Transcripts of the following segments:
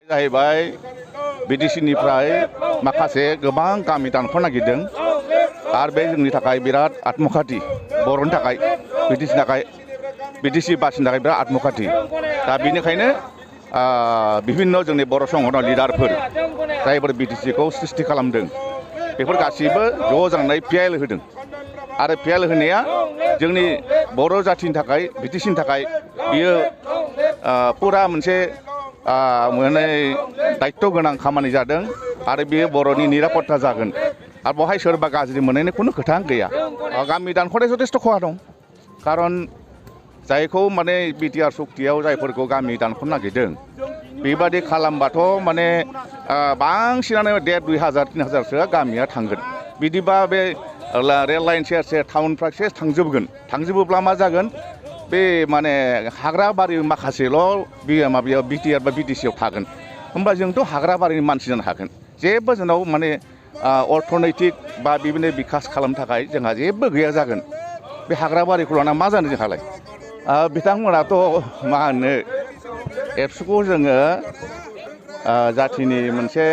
जाहैबाय बिटिसिनिफ्राय माखासे गोबां गामि दानख'नो नागिरदों आरो बे जोंनि थाखाय बिराद आत्मघाती बर'नि थाखाय बिटिसि बासिनो थाखाय बिराद आत्मघाती दा बेनिखायनो बिभिन्न जोंनि बर' संगठन लिडारफोर जायफोर बिटिसिखौ सृष्टि खालामदों बेफोर गासिबो ज' जानानै पिएल होदों आरो पिएल होनाया जोंनि बर' जाथिनि थाखाय बिटिसिनि थाखाय बियो पुरा मोनसे माने दायित्व गोनां खामानि जादों आरो बेयो बर'नि निरापत्ता जागोन आरो बेवहाय सोरबा गाज्रि मोननायनि खुनु खोथा गैया। गामि दानख'नाय जथेस्थ' खहा दं खारन जायखौ माने बिटिआर सक्तियाव जायफोरखौ गामि दानख'नो नागिरदों बेबादि खालामबाथ' माने बांसिनानो 1,500 3,000सोआ गामिया थांगोन बिदिबा बे रेल लाइन सेर सेर टाउनफ्रा सेस थांजोबोब्ला मा जागोन बे माने हाग्रा बारि माखासेल' माबायाव बिटिआर बा बिटिसिआव थागोन होमबा जोंथ' हाग्रा बारिनि मानसि जानो हागोन जेबो जोंनाव माने अर्थनैतिक बा बिदिनो बिकास खालामनो थाखाय जोंहा जेबो गैया जागोन बे हाग्रा बारिखौ लाना मा जानो जोंहालाय बिथांमोनाथ' मा होनो एबसुखौ जोङो जाथिनि मोनसे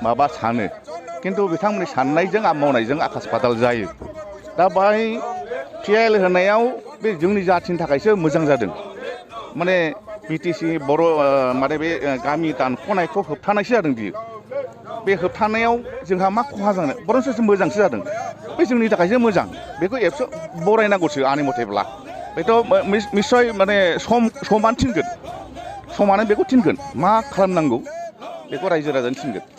माबा सानो खिन्थु बिथांमोननि साननायजों मावनायजों आकास पाताल जायो दा बाहाय पिएल होनायाव बे जोंनि जाथिनि थाखायसो मोजां जादों माने बिटिसि बर' माने बे गामि दानख'नायखौ होबथानायसो जादों बियो बे होबथानायाव जोंहा मा खहा जानो बरंसो मोजांसो जादों बे जोंनि थाखायसो मोजां बेखौ एबसु बरायनांगौसो आंनि मथेब्ला बेथ' निस्सय माने समानो थिनगोन समानो बेखौ थिनगोन मा खालामनांगौ बेखौ रायजो राजानो थिनगोन।